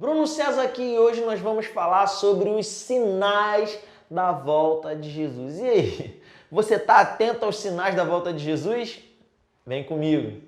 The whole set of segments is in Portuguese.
Bruno César aqui e hoje nós vamos falar sobre os sinais da volta de Jesus. E aí, você está atento aos sinais da volta de Jesus? Vem comigo!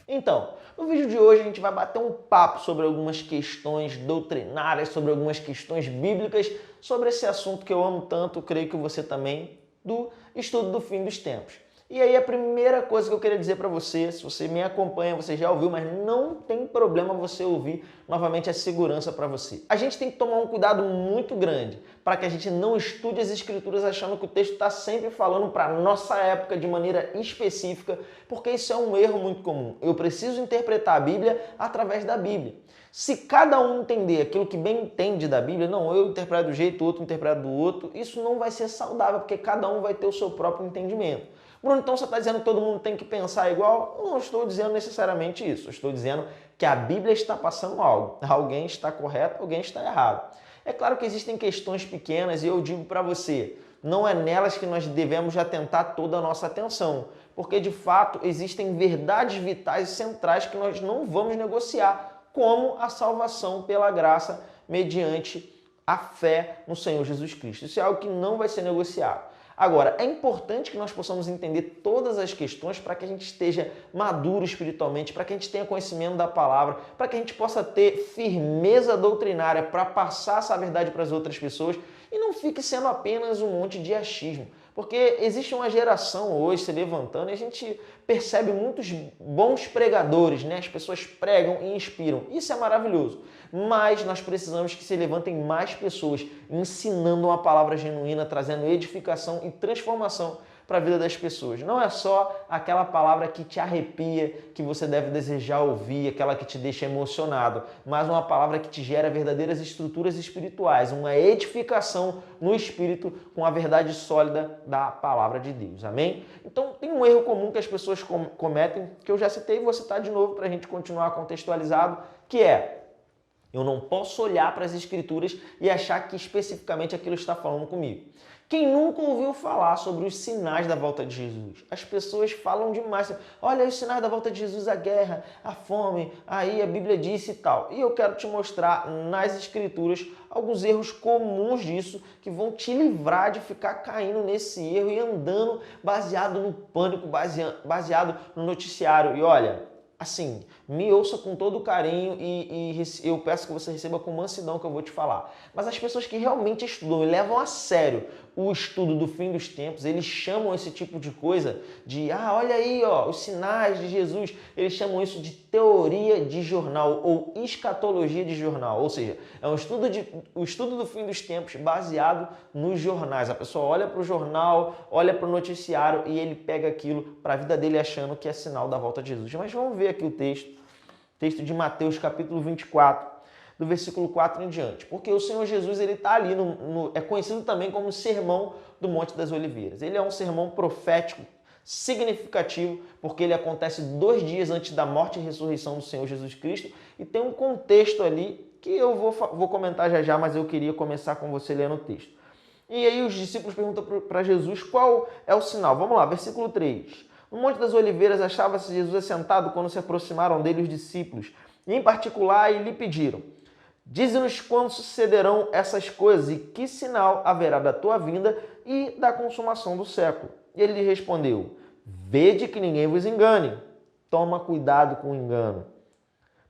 Então, no vídeo de hoje a gente vai bater um papo sobre algumas questões doutrinárias, sobre algumas questões bíblicas, sobre esse assunto que eu amo tanto, creio que você também, do estudo do fim dos tempos. E aí a primeira coisa que eu queria dizer para você, se você me acompanha, você já ouviu, mas não tem problema você ouvir novamente a segurança para você. A gente tem que tomar um cuidado muito grande para que a gente não estude as escrituras achando que o texto está sempre falando para a nossa época de maneira específica, porque isso é um erro muito comum. Eu preciso interpretar a Bíblia através da Bíblia. Se cada um entender aquilo que bem entende da Bíblia, não, eu interpreto do jeito, o outro interpreta do outro, isso não vai ser saudável, porque cada um vai ter o seu próprio entendimento. Bruno, então você está dizendo que todo mundo tem que pensar igual? Eu não estou dizendo necessariamente isso. Eu estou dizendo que a Bíblia está passando algo. Alguém está correto, alguém está errado. É claro que existem questões pequenas e eu digo para você, não é nelas que nós devemos atentar toda a nossa atenção, porque de fato existem verdades vitais e centrais que nós não vamos negociar, como a salvação pela graça mediante a fé no Senhor Jesus Cristo. Isso é algo que não vai ser negociado. Agora, é importante que nós possamos entender todas as questões para que a gente esteja maduro espiritualmente, para que a gente tenha conhecimento da palavra, para que a gente possa ter firmeza doutrinária para passar essa verdade para as outras pessoas e não fique sendo apenas um monte de achismo. Porque existe uma geração hoje se levantando e a gente percebe muitos bons pregadores, né? As pessoas pregam e inspiram. Isso é maravilhoso. Mas nós precisamos que se levantem mais pessoas ensinando uma palavra genuína, trazendo edificação e transformação para a vida das pessoas. Não é só aquela palavra que te arrepia, que você deve desejar ouvir, aquela que te deixa emocionado, mas uma palavra que te gera verdadeiras estruturas espirituais, uma edificação no espírito com a verdade sólida da palavra de Deus. Amém? Então, tem um erro comum que as pessoas cometem, que eu já citei e vou citar de novo para a gente continuar contextualizado, que é: eu não posso olhar para as escrituras e achar que especificamente aquilo está falando comigo. Quem nunca ouviu falar sobre os sinais da volta de Jesus? As pessoas falam demais. Olha os sinais da volta de Jesus, a guerra, a fome, aí a Bíblia disse e tal. E eu quero te mostrar nas escrituras alguns erros comuns disso que vão te livrar de ficar caindo nesse erro e andando baseado no pânico, baseado no noticiário. E olha, assim, me ouça com todo carinho e eu peço que você receba com mansidão que eu vou te falar. Mas as pessoas que realmente estudam e levam a sério o estudo do fim dos tempos, eles chamam esse tipo de coisa de, olha aí, ó, os sinais de Jesus, eles chamam isso de teoria de jornal ou escatologia de jornal, ou seja, é o estudo do fim dos tempos baseado nos jornais. A pessoa olha para o jornal, olha para o noticiário e ele pega aquilo para a vida dele achando que é sinal da volta de Jesus. Mas vamos ver aqui o texto de Mateus capítulo 24, do versículo 4 em diante. Porque o Senhor Jesus ele está ali, é conhecido também como Sermão do Monte das Oliveiras. Ele é um sermão profético, significativo, porque ele acontece 2 dias antes da morte e ressurreição do Senhor Jesus Cristo e tem um contexto ali que eu vou comentar já já, mas eu queria começar com você lendo o texto. E aí os discípulos perguntam para Jesus qual é o sinal. Vamos lá, versículo 3. No Monte das Oliveiras achava-se Jesus assentado quando se aproximaram dele os discípulos, e em particular lhe pediram: dize-nos quando sucederão essas coisas e que sinal haverá da tua vinda e da consumação do século. E ele lhe respondeu: vede que ninguém vos engane. Toma cuidado com o engano.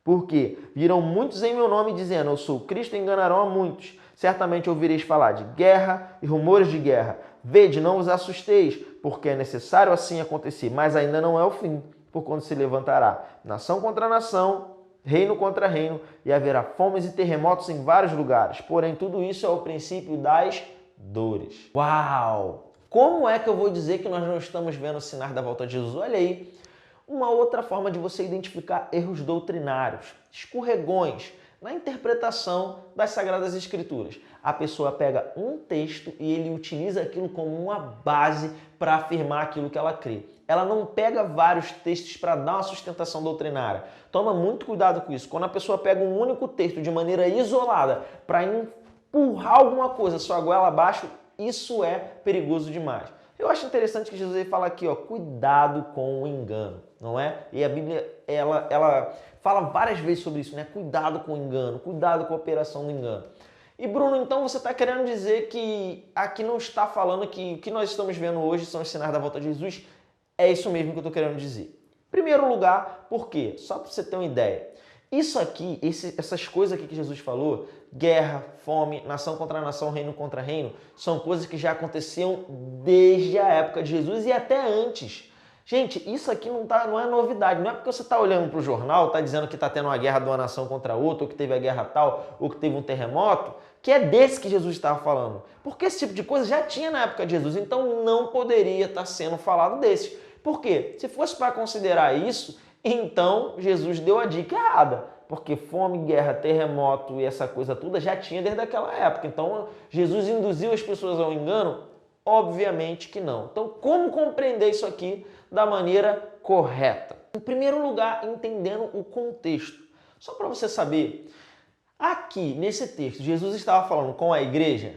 Porque virão muitos em meu nome dizendo: eu sou Cristo, e enganarão a muitos. Certamente ouvireis falar de guerra e rumores de guerra. Vede, não vos assusteis, porque é necessário assim acontecer, mas ainda não é o fim, por quando se levantará nação contra nação, reino contra reino, e haverá fomes e terremotos em vários lugares. Porém, tudo isso é o princípio das dores. Uau! Como é que eu vou dizer que nós não estamos vendo sinais da volta de Jesus? Olha aí, uma outra forma de você identificar erros doutrinários, escorregões na interpretação das Sagradas Escrituras. A pessoa pega um texto e ele utiliza aquilo como uma base para afirmar aquilo que ela crê. Ela não pega vários textos para dar uma sustentação doutrinária. Toma muito cuidado com isso. Quando a pessoa pega um único texto de maneira isolada para empurrar alguma coisa sua goela abaixo, Isso é perigoso demais. Eu acho interessante que Jesus fala aqui, ó, cuidado com o engano, não é? E a Bíblia, ela fala várias vezes sobre isso, né? Cuidado com o engano, cuidado com a operação do engano. E Bruno, então você está querendo dizer que aqui não está falando que o que nós estamos vendo hoje são os sinais da volta de Jesus? É isso mesmo que eu estou querendo dizer. Em primeiro lugar, por quê? Só para você ter uma ideia. Isso aqui, essas coisas aqui que Jesus falou, guerra, fome, nação contra nação, reino contra reino, são coisas que já aconteciam desde a época de Jesus e até antes. Gente, isso aqui não é novidade. Não é porque você está olhando para o jornal, está dizendo que está tendo uma guerra de uma nação contra outra, ou que teve a guerra tal, ou que teve um terremoto, que é desse que Jesus estava falando. Porque esse tipo de coisa já tinha na época de Jesus, então não poderia estar sendo falado desse. Por quê? Se fosse para considerar isso, então Jesus deu a dica errada. Porque fome, guerra, terremoto e essa coisa toda já tinha desde aquela época. Então Jesus induziu as pessoas ao engano? Obviamente que não. Então como compreender isso aqui da maneira correta? Em primeiro lugar, entendendo o contexto. Só para você saber, aqui nesse texto, Jesus estava falando com a igreja?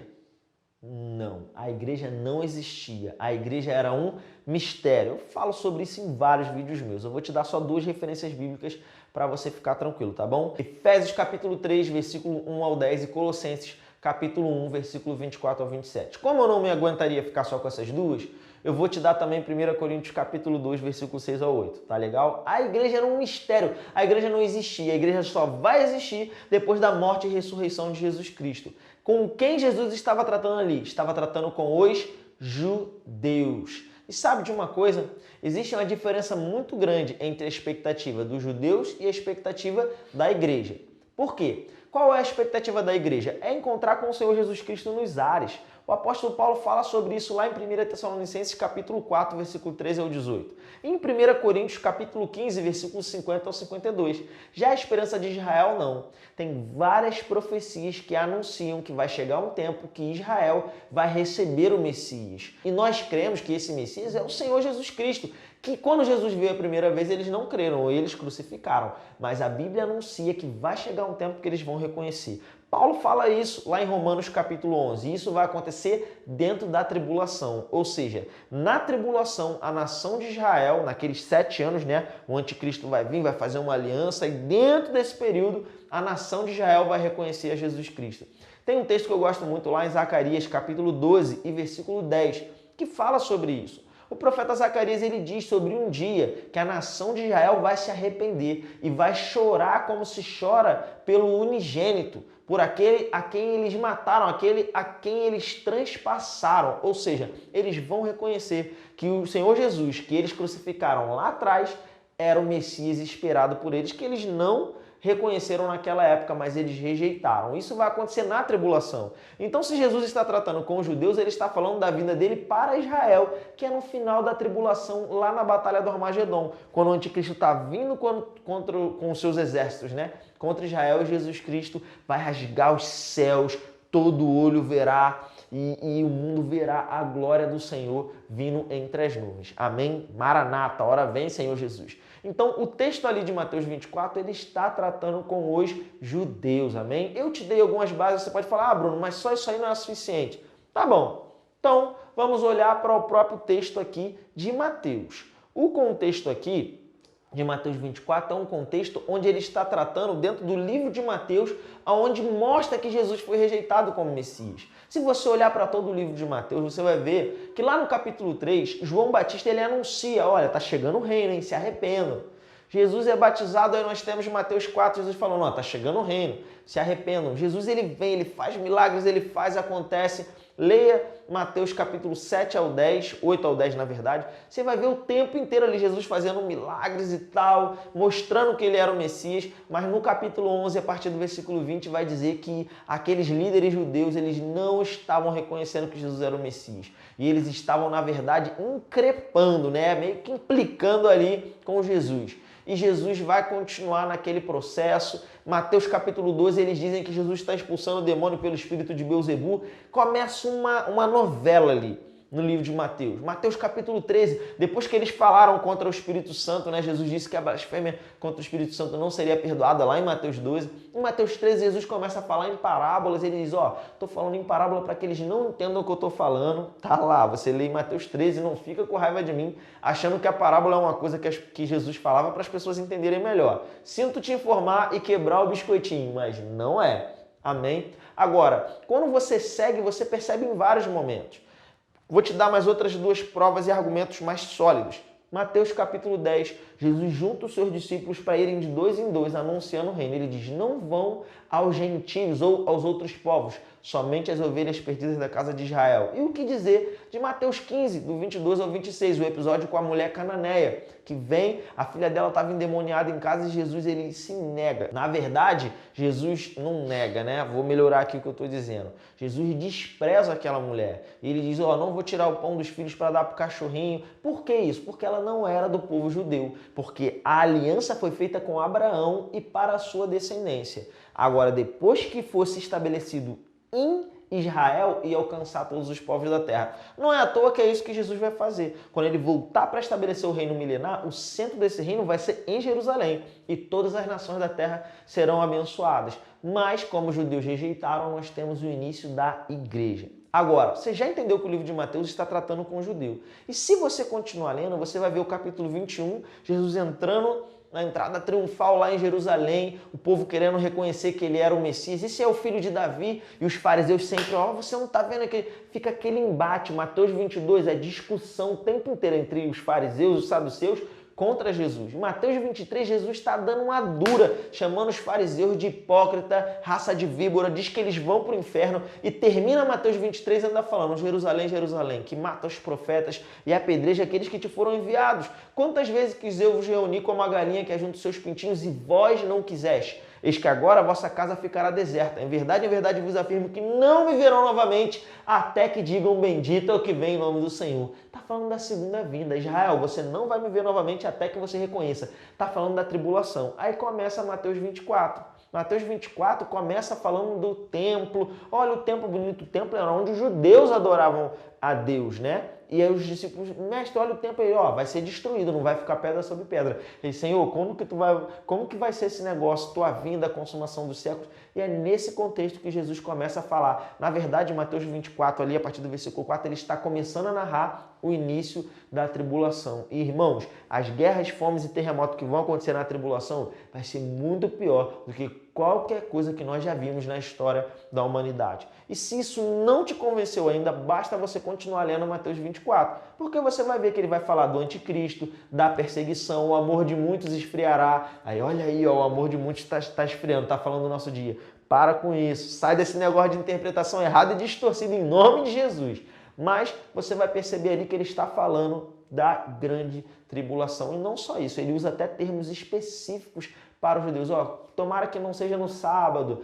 Não, a igreja não existia. A igreja era um mistério. Eu falo sobre isso em vários vídeos meus. Eu vou te dar só 2 referências bíblicas para você ficar tranquilo, tá bom? Efésios capítulo 3, versículo 1 ao 10 e Colossenses capítulo 1, versículo 24 ao 27. Como eu não me aguentaria ficar só com essas duas, eu vou te dar também 1 Coríntios capítulo 2, versículo 6 ao 8, tá legal? A igreja era um mistério, a igreja não existia, a igreja só vai existir depois da morte e ressurreição de Jesus Cristo. Com quem Jesus estava tratando ali? Estava tratando com os judeus. E sabe de uma coisa? Existe uma diferença muito grande entre a expectativa dos judeus e a expectativa da igreja. Por quê? Qual é a expectativa da igreja? É encontrar com o Senhor Jesus Cristo nos ares. O apóstolo Paulo fala sobre isso lá em 1 Tessalonicenses capítulo 4, versículo 13 ao 18. E em 1 Coríntios capítulo 15, versículos 50 ao 52. Já a esperança de Israel não. Tem várias profecias que anunciam que vai chegar um tempo que Israel vai receber o Messias. E nós cremos que esse Messias é o Senhor Jesus Cristo, que quando Jesus veio a primeira vez eles não creram, ou eles crucificaram. Mas a Bíblia anuncia que vai chegar um tempo que eles vão reconhecer. Paulo fala isso lá em Romanos capítulo 11, e isso vai acontecer dentro da tribulação, ou seja, na tribulação, a nação de Israel, naqueles 7 anos, né, o anticristo vai vir, vai fazer uma aliança, e dentro desse período, a nação de Israel vai reconhecer a Jesus Cristo. Tem um texto que eu gosto muito lá em Zacarias capítulo 12 e versículo 10, que fala sobre isso. O profeta Zacarias ele diz sobre um dia que a nação de Israel vai se arrepender e vai chorar como se chora pelo unigênito, por aquele a quem eles mataram, aquele a quem eles transpassaram. Ou seja, eles vão reconhecer que o Senhor Jesus, que eles crucificaram lá atrás, era o Messias esperado por eles, que eles não reconheceram naquela época, mas eles rejeitaram. Isso vai acontecer na tribulação. Então, se Jesus está tratando com os judeus, ele está falando da vinda dele para Israel, que é no final da tribulação, lá na Batalha do Armagedon, quando o anticristo está vindo com os seus exércitos, né? Contra Israel, e Jesus Cristo vai rasgar os céus, todo olho verá e o mundo verá a glória do Senhor vindo entre as nuvens. Amém? Maranata, hora vem, Senhor Jesus. Então, o texto ali de Mateus 24, ele está tratando com os judeus, amém? Eu te dei algumas bases, você pode falar, Bruno, mas só isso aí não é suficiente. Tá bom. Então, vamos olhar para o próprio texto aqui de Mateus. O contexto aqui de Mateus 24 é um contexto onde ele está tratando dentro do livro de Mateus, onde mostra que Jesus foi rejeitado como Messias. Se você olhar para todo o livro de Mateus, você vai ver que lá no capítulo 3, João Batista ele anuncia, olha, está chegando o reino, hein? Se arrependam. Jesus é batizado, aí nós temos Mateus 4, Jesus falando, está chegando o reino, se arrependam. Jesus ele vem, ele faz milagres, ele faz, acontece. Leia Mateus capítulo 7 ao 10, 8 ao 10 na verdade, você vai ver o tempo inteiro ali Jesus fazendo milagres e tal, mostrando que ele era o Messias, mas no capítulo 11, a partir do versículo 20, vai dizer que aqueles líderes judeus, eles não estavam reconhecendo que Jesus era o Messias, e eles estavam, na verdade, increpando, né? Meio que implicando ali com Jesus. E Jesus vai continuar naquele processo. Mateus capítulo 12, eles dizem que Jesus está expulsando o demônio pelo espírito de Beelzebu. Começa uma novela ali. no livro de Mateus? Mateus capítulo 13, depois que eles falaram contra o Espírito Santo, né? Jesus disse que a blasfêmia contra o Espírito Santo não seria perdoada lá em Mateus 12. Em Mateus 13, Jesus começa a falar em parábolas, ele diz, tô falando em parábola para que eles não entendam o que eu estou falando. Tá lá, você lê em Mateus 13, não fica com raiva de mim, achando que a parábola é uma coisa que Jesus falava para as pessoas entenderem melhor. Sinto te informar e quebrar o biscoitinho, mas não é. Amém? Agora, quando você segue, você percebe em vários momentos. Vou te dar mais outras duas provas e argumentos mais sólidos. Mateus capítulo 10, Jesus junta os seus discípulos para irem de dois em dois anunciando o reino. Ele diz, não vão aos gentios ou aos outros povos, somente as ovelhas perdidas da casa de Israel. E o que dizer de Mateus 15, do 22 ao 26, o episódio com a mulher cananeia, que vem, a filha dela estava endemoniada em casa e Jesus ele se nega. Na verdade, Jesus não nega, né? Vou melhorar aqui o que eu estou dizendo. Jesus despreza aquela mulher. Ele diz, não vou tirar o pão dos filhos para dar para o cachorrinho. Por que isso? Porque ela não era do povo judeu. Porque a aliança foi feita com Abraão e para a sua descendência. Agora, depois que fosse estabelecido em Israel e alcançar todos os povos da terra. Não é à toa que é isso que Jesus vai fazer. Quando ele voltar para estabelecer o reino milenar, o centro desse reino vai ser em Jerusalém e todas as nações da terra serão abençoadas. Mas, como os judeus rejeitaram, nós temos o início da igreja. Agora, você já entendeu que o livro de Mateus está tratando com o judeu. E se você continuar lendo, você vai ver o capítulo 21, Jesus entrando na entrada triunfal lá em Jerusalém, o povo querendo reconhecer que ele era o Messias. Esse é o filho de Davi. E os fariseus sempre, você não está vendo que fica aquele embate. Mateus 22 é discussão o tempo inteiro entre os fariseus e os saduceus contra Jesus. Em Mateus 23, Jesus está dando uma dura, chamando os fariseus de hipócrita, raça de víbora, diz que eles vão para o inferno e termina Mateus 23 ainda falando, Jerusalém, Jerusalém, que mata os profetas e apedreja aqueles que te foram enviados. Quantas vezes quis eu vos reunir como a galinha que ajunta os seus pintinhos e vós não quiseste? Eis que agora a vossa casa ficará deserta. Em verdade vos afirmo que não viverão novamente até que digam bendito é o que vem em nome do Senhor. Está falando da segunda vinda. Israel, você não vai me ver novamente até que você reconheça. Está falando da tribulação. Aí começa Mateus 24. Mateus 24 começa falando do templo. Olha o templo bonito. O templo era onde os judeus adoravam a Deus, né? E aí os discípulos, mestre, olha o templo aí, vai ser destruído, não vai ficar pedra sobre pedra. Ele, Senhor, como que vai ser esse negócio, tua vinda, a consumação dos séculos? E é nesse contexto que Jesus começa a falar. Na verdade, Mateus 24, ali, a partir do versículo 4, ele está começando a narrar o início da tribulação. E, irmãos, as guerras, fomes e terremotos que vão acontecer na tribulação vai ser muito pior do que qualquer coisa que nós já vimos na história da humanidade. E se isso não te convenceu ainda, basta você continuar lendo Mateus 24, porque você vai ver que ele vai falar do anticristo, da perseguição, o amor de muitos esfriará. Aí olha aí, o amor de muitos está esfriando, está falando do nosso dia. Para com isso, sai desse negócio de interpretação errada e distorcida em nome de Jesus. Mas você vai perceber ali que ele está falando da grande tribulação. E não só isso, ele usa até termos específicos para os judeus. Tomara que não seja no sábado.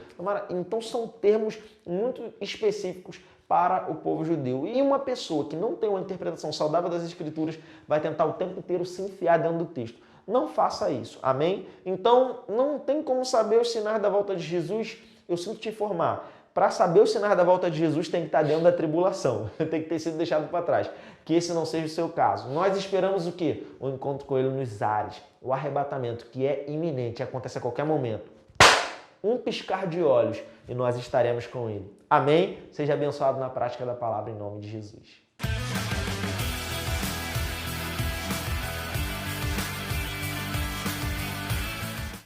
Então são termos muito específicos para o povo judeu. E uma pessoa que não tem uma interpretação saudável das Escrituras vai tentar o tempo inteiro se enfiar dentro do texto. Não faça isso, amém? Então não tem como saber os sinais da volta de Jesus. Eu sinto te informar. Para saber os sinais da volta de Jesus, tem que estar dentro da tribulação. Tem que ter sido deixado para trás. Que esse não seja o seu caso. Nós esperamos o quê? O encontro com ele nos ares. O arrebatamento, que é iminente, acontece a qualquer momento. Um piscar de olhos e nós estaremos com ele. Amém? Seja abençoado na prática da palavra em nome de Jesus.